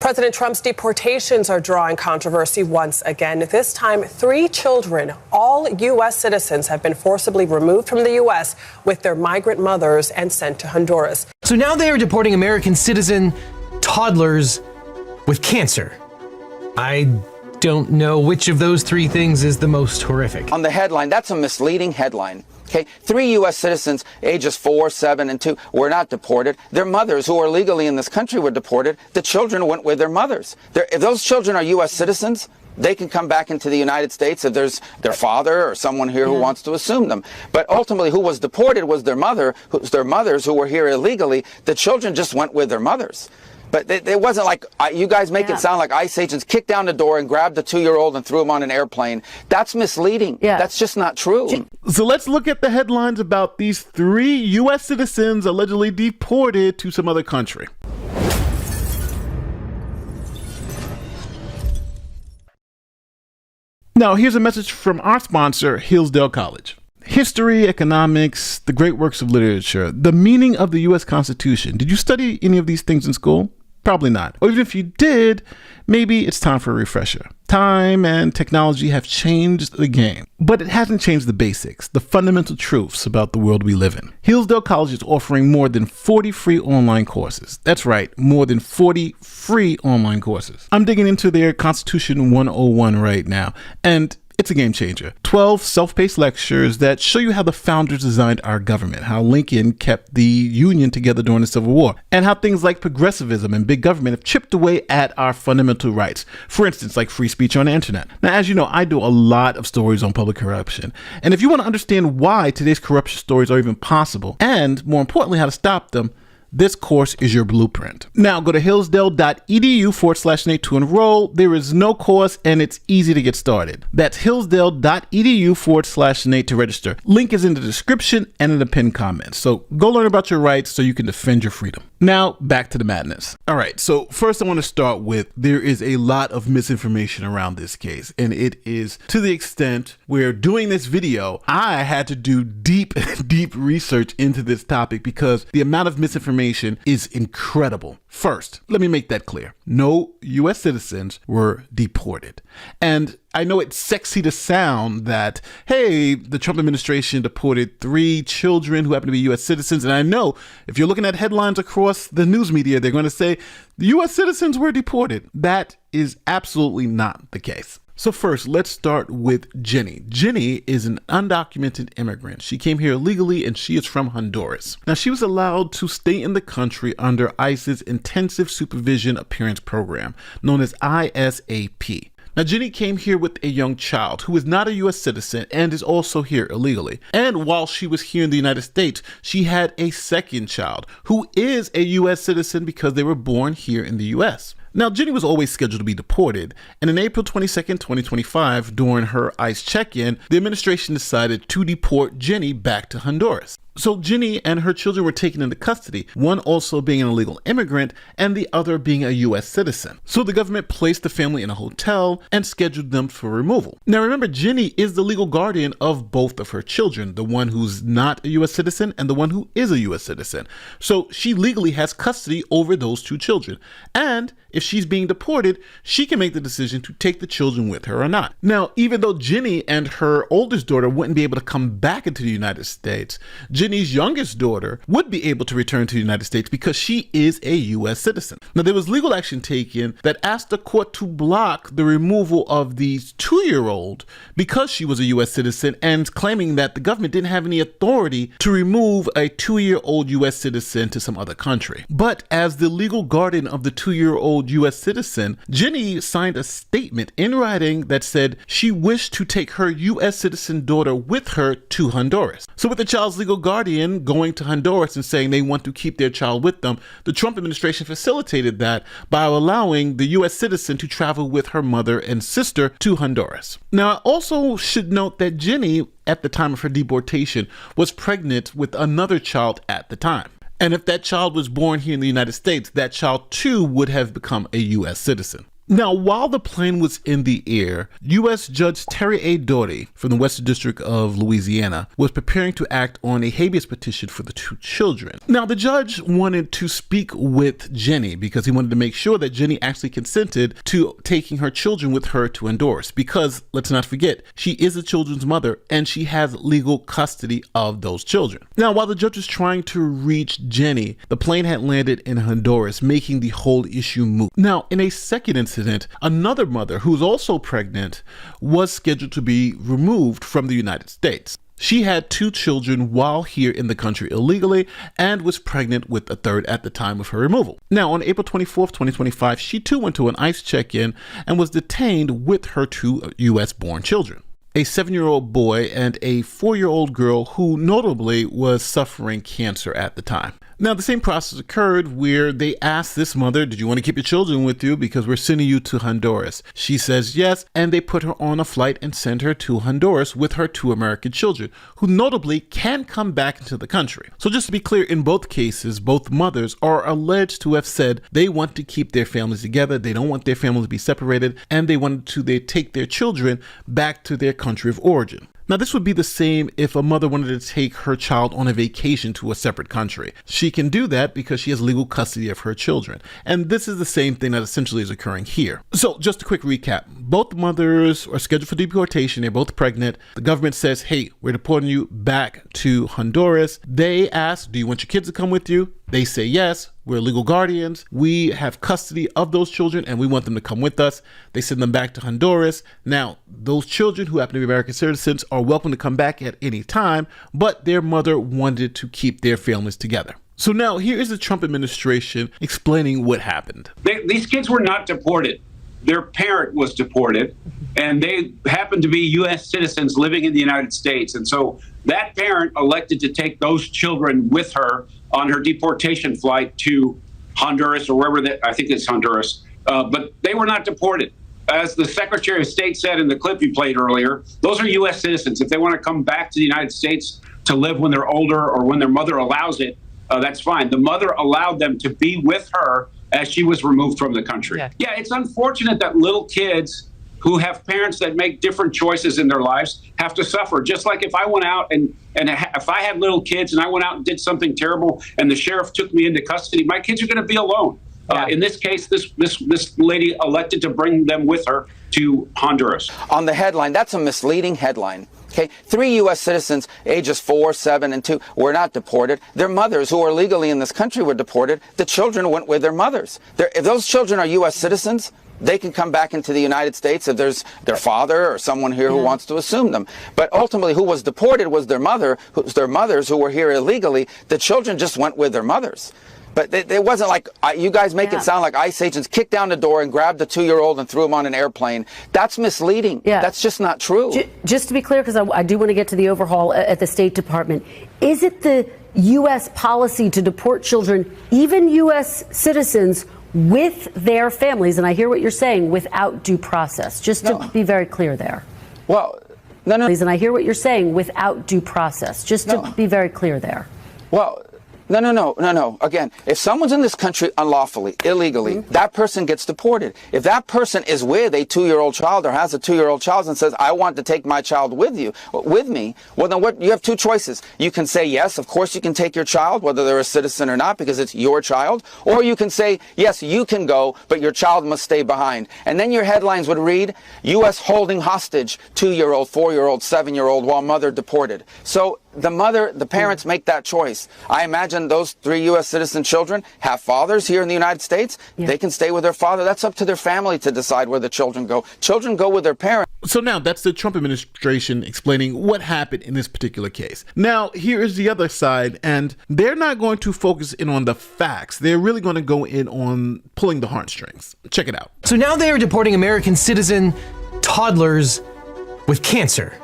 President Trump's deportations are drawing controversy once again. This time, 3 children, all U.S. citizens, have been forcibly removed from the U.S. with their migrant mothers and sent to Honduras. So now they are deporting American citizen toddlers with cancer. I don't know which of those 3 things is the most horrific. On the headline, that's a misleading headline. Okay, 3 U.S. citizens, ages 4, 7, and 2, were not deported. Their mothers, who are legally in this country, were deported. The children went with their mothers. If those children are U.S. citizens, they can come back into the United States if there's their father or someone here who wants to assume them. But ultimately, who was deported was their mothers who were here illegally. The children just went with their mothers. But it wasn't like, you guys make it sound like ICE agents kicked down the door and grabbed the 2-year-old and threw him on an airplane. That's misleading. That's just not true. So let's look at the headlines about these 3 U.S. citizens allegedly deported to some other country. Now, here's a message from our sponsor, Hillsdale College. History, economics, the great works of literature, the meaning of the U.S. Constitution. Did you study any of these things in school? Probably not. Or even if you did, maybe it's time for a refresher. Time and technology have changed the game, but it hasn't changed the basics, the fundamental truths about the world we live in. Hillsdale College is offering more than 40 free online courses. That's right, more than 40 free online courses. I'm digging into their Constitution 101 right now, and it's a game changer. 12 self-paced lectures that show you how the founders designed our government, how Lincoln kept the Union together during the Civil War, and how things like progressivism and big government have chipped away at our fundamental rights. For instance, like free speech on the internet. Now, as you know, I do a lot of stories on public corruption. And if you want to understand why today's corruption stories are even possible, and more importantly, how to stop them, this course is your blueprint. Now go to hillsdale.edu/Nate to enroll. There is no course and it's easy to get started. That's hillsdale.edu/Nate to register. Link is in the description and in the pinned comments. So go learn about your rights so you can defend your freedom. Now back to the madness. All right, so first I want to start with there is a lot of misinformation around this case, and it is to the extent where doing this video, I had to do deep research into this topic because the amount of misinformation is incredible. First, let me make that clear. No U.S. citizens were deported. And I know it's sexy to sound that, hey, the Trump administration deported 3 children who happen to be U.S. citizens. And I know if you're looking at headlines across the news media, they're going to say the U.S. citizens were deported. That is absolutely not the case. So first, let's start with Jenny. Jenny is an undocumented immigrant. She came here illegally and she is from Honduras. Now, she was allowed to stay in the country under ICE's Intensive Supervision Appearance Program, known as ISAP. Now, Jenny came here with a young child who is not a U.S. citizen and is also here illegally. And while she was here in the United States, she had a second child who is a U.S. citizen because they were born here in the U.S. Now, Jenny was always scheduled to be deported, and on April 22nd, 2025, during her ICE check-in, the administration decided to deport Jenny back to Honduras. So Jenny and her children were taken into custody, one also being an illegal immigrant and the other being a U.S. citizen. So the government placed the family in a hotel and scheduled them for removal. Now remember, Jenny is the legal guardian of both of her children, the one who's not a U.S. citizen and the one who is a U.S. citizen. So she legally has custody over those 2 children. And if she's being deported, she can make the decision to take the children with her or not. Now, even though Jenny and her oldest daughter wouldn't be able to come back into the United States, Jenny's youngest daughter would be able to return to the United States because she is a U.S. citizen. Now, there was legal action taken that asked the court to block the removal of the 2-year-old because she was a U.S. citizen, and claiming that the government didn't have any authority to remove a 2-year-old U.S. citizen to some other country. But as the legal guardian of the 2-year-old U.S. citizen, Jenny signed a statement in writing that said she wished to take her U.S. citizen daughter with her to Honduras. So with the child's legal guardian going to Honduras and saying they want to keep their child with them, the Trump administration facilitated that by allowing the U.S. citizen to travel with her mother and sister to Honduras. Now, I also should note that Jenny, at the time of her deportation, was pregnant with another child at the time. And if that child was born here in the United States, that child too would have become a U.S. citizen. Now, while the plane was in the air, U.S. Judge Terry A. Doughty from the Western District of Louisiana was preparing to act on a habeas petition for the two children. Now, the judge wanted to speak with Jenny because he wanted to make sure that Jenny actually consented to taking her children with her to Honduras, because let's not forget, she is the children's mother and she has legal custody of those children. Now, while the judge was trying to reach Jenny, the plane had landed in Honduras, making the whole issue moot. Now, in a second incident, another mother who's also pregnant was scheduled to be removed from the United States. She had two children while here in the country illegally and was pregnant with a third at the time of her removal. Now, on April 24th, 2025, she too went to an ICE check-in and was detained with her two U.S.-born children, a 7-year-old boy and a 4-year-old girl who notably was suffering cancer at the time. Now, the same process occurred where they asked this mother, did you want to keep your children with you because we're sending you to Honduras? She says yes, and they put her on a flight and sent her to Honduras with her two American children, who notably can come back into the country. So just to be clear, in both cases, both mothers are alleged to have said they want to keep their families together, they don't want their families to be separated, and they wanted to take their children back to their country of origin. Now, this would be the same if a mother wanted to take her child on a vacation to a separate country. She can do that because she has legal custody of her children. And this is the same thing that essentially is occurring here. So just a quick recap. Both mothers are scheduled for deportation. They're both pregnant. The government says, hey, we're deporting you back to Honduras. They ask, do you want your kids to come with you? They say yes, we're legal guardians. We have custody of those children and we want them to come with us. They send them back to Honduras. Now, those children who happen to be American citizens are welcome to come back at any time, but their mother wanted to keep their families together. So now here is the Trump administration explaining what happened. These kids were not deported. Their parent was deported, and they happened to be U.S. citizens living in the United States. And so that parent elected to take those children with her on her deportation flight to Honduras, or wherever I think it's Honduras. But they were not deported. As the Secretary of State said in the clip you played earlier, those are U.S. citizens. If they want to come back to the United States to live when they're older or when their mother allows it, that's fine. The mother allowed them to be with her as she was removed from the country. Yeah, it's unfortunate that little kids who have parents that make different choices in their lives have to suffer. Just like if I went out and if I had little kids and I went out and did something terrible and the sheriff took me into custody, my kids are going to be alone. In this case, this lady elected to bring them with her to Honduras. On the headline, that's a misleading headline. Okay, 3 U.S. citizens, ages 4, 7, and 2, were not deported. Their mothers, who are legally in this country, were deported. The children went with their mothers. If those children are U.S. citizens, they can come back into the United States if there's their father or someone here who wants to assume them. But ultimately, who was deported was their mothers who were here illegally. The children just went with their mothers. But it wasn't like, you guys make it sound like ICE agents kicked down the door and grabbed the 2-year-old and threw him on an airplane. That's misleading. That's just not true. Just to be clear, because I do want to get to the overhaul at the State Department, is it the U.S. policy to deport children, even U.S. citizens, with their families, and I hear what you're saying, without due process? Just to be very clear there. Well, no. And I hear what you're saying, without due process. Just to be very clear there. Well, No. Again, if someone's in this country unlawfully, illegally, that person gets deported. If that person is with a 2-year-old child or has a 2-year-old child and says, I want to take my child with me, well, then you have 2 choices. You can say, yes, of course you can take your child, whether they're a citizen or not, because it's your child. Or you can say, yes, you can go, but your child must stay behind. And then your headlines would read, U.S. holding hostage 2-year-old, 4-year-old, 7-year-old while mother deported. So the parents make that choice. I imagine those 3 U.S. citizen children have fathers here in the United States. They can stay with their father. That's up to their family to decide where the children go. Children go with their parents. So now that's the Trump administration explaining what happened in this particular case. Now, here is the other side, and they're not going to focus in on the facts. They're really going to go in on pulling the heartstrings. Check it out. So now they are deporting American citizen toddlers with cancer.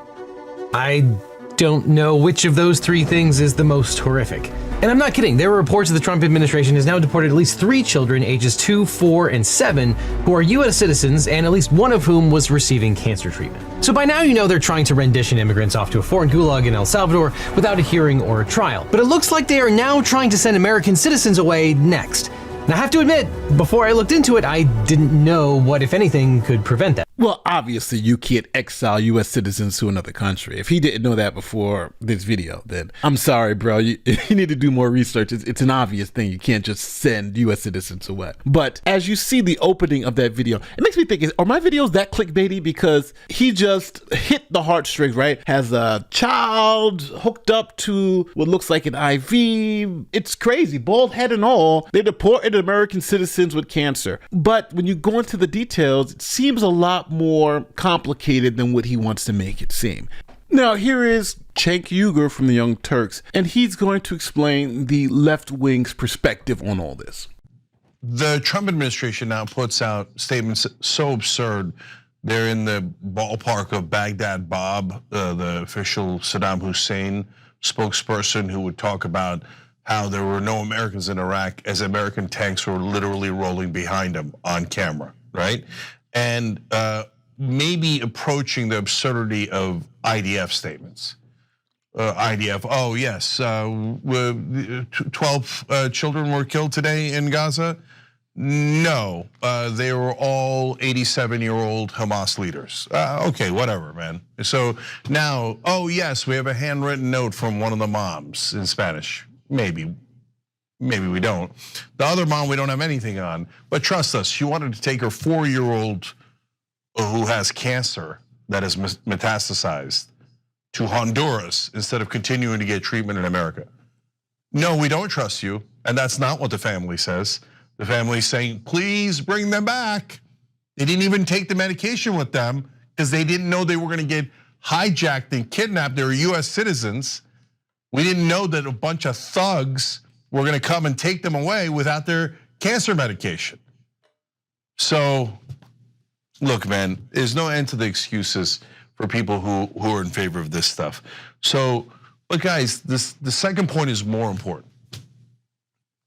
I don't know which of those 3 things is the most horrific. And I'm not kidding. There are reports that the Trump administration has now deported at least 3 children ages 2, 4, and 7 who are U.S. citizens, and at least one of whom was receiving cancer treatment. So by now you know they're trying to rendition immigrants off to a foreign gulag in El Salvador without a hearing or a trial. But it looks like they are now trying to send American citizens away next. And I have to admit, before I looked into it, I didn't know what, if anything, could prevent that. Well, obviously, you can't exile U.S. citizens to another country. If he didn't know that before this video, then I'm sorry, bro. You need to do more research. It's an obvious thing. You can't just send U.S. citizens away. But as you see the opening of that video, it makes me think, are my videos that clickbaity? Because he just hit the heartstrings, right? Has a child hooked up to what looks like an IV. It's crazy. Bald head and all. They deported American citizens with cancer. But when you go into the details, it seems a lot more complicated than what he wants to make it seem. Now, here is Cenk Uygur from the Young Turks, and he's going to explain the left wing's perspective on all this. The Trump administration now puts out statements so absurd. They're in the ballpark of Baghdad Bob, the official Saddam Hussein spokesperson, who would talk about how there were no Americans in Iraq as American tanks were literally rolling behind him on camera, right? And maybe approaching the absurdity of IDF statements. IDF, oh yes, 12 children were killed today in Gaza. No, they were all 87-year-old Hamas leaders. Okay, whatever, man. So now, oh yes, we have a handwritten note from one of the moms in Spanish. Maybe we don't. The other mom we don't have anything on, but trust us, she wanted to take her 4-year-old who has cancer that has metastasized to Honduras instead of continuing to get treatment in America. No, we don't trust you, and that's not what the family says. The family's saying, please bring them back. They didn't even take the medication with them because they didn't know they were gonna get hijacked and kidnapped. They were US citizens. We didn't know that a bunch of thugs were gonna come and take them away without their cancer medication. So, look, man, there's no end to the excuses for people who are in favor of this stuff. So, look, guys, the second point is more important.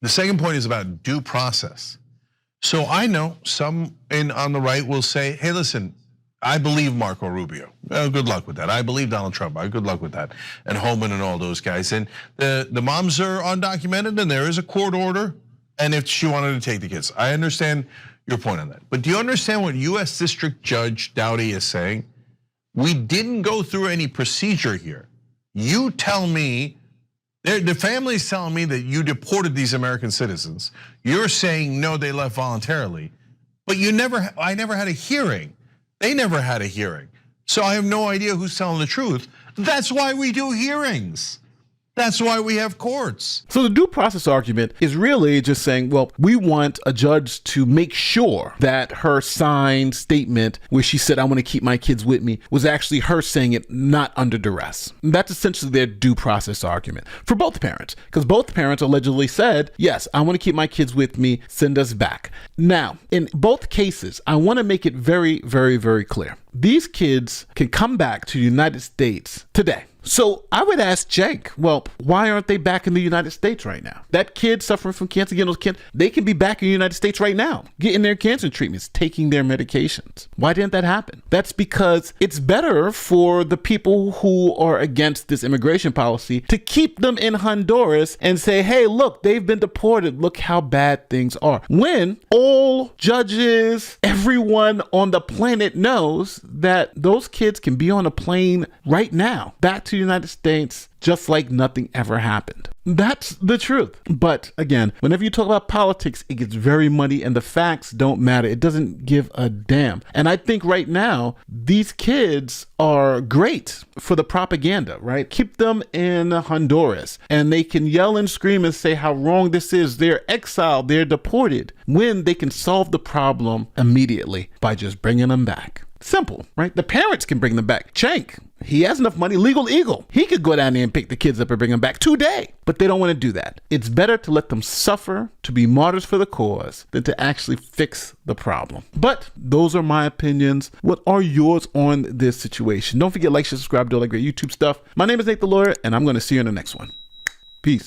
The second point is about due process. So I know some on the right will say, hey, listen, I believe Marco Rubio. Good luck with that. I believe Donald Trump. Good luck with that. And Holman and all those guys. And the moms are undocumented and there is a court order. And if she wanted to take the kids, I understand your point on that. But do you understand what US District Judge Dowdy is saying? We didn't go through any procedure here. You tell me, the family's telling me that you deported these American citizens. You're saying no, they left voluntarily, but I never had a hearing. They never had a hearing. So I have no idea who's telling the truth. That's why we do hearings. That's why we have courts. So the due process argument is really just saying, well, we want a judge to make sure that her signed statement where she said, I want to keep my kids with me, was actually her saying it, not under duress. That's essentially their due process argument for both parents, because both parents allegedly said, yes, I want to keep my kids with me, send us back. Now, in both cases, I want to make it very, very, very clear. These kids can come back to the United States today. So I would ask Cenk, well, why aren't they back in the United States right now? That kid suffering from cancer, getting those kids, they can be back in the United States right now, getting their cancer treatments, taking their medications. Why didn't that happen? That's because it's better for the people who are against this immigration policy to keep them in Honduras and say, hey, look, they've been deported. Look how bad things are. When all judges, everyone on the planet knows that those kids can be on a plane right now, back to the United States, just like nothing ever happened. That's the truth. But again, whenever you talk about politics, it gets very muddy and the facts don't matter. It doesn't give a damn. And I think right now, these kids are great for the propaganda, right? Keep them in Honduras and they can yell and scream and say how wrong this is. They're exiled, they're deported, when they can solve the problem immediately by just bringing them back. Simple, right? The parents can bring them back. Cenk, he has enough money, legal eagle. He could go down there and pick the kids up and bring them back today, but they don't want to do that. It's better to let them suffer, to be martyrs for the cause, than to actually fix the problem. But those are my opinions. What are yours on this situation? Don't forget, like, share, subscribe, do all that great YouTube stuff. My name is Nate the Lawyer, and I'm going to see you in the next one. Peace.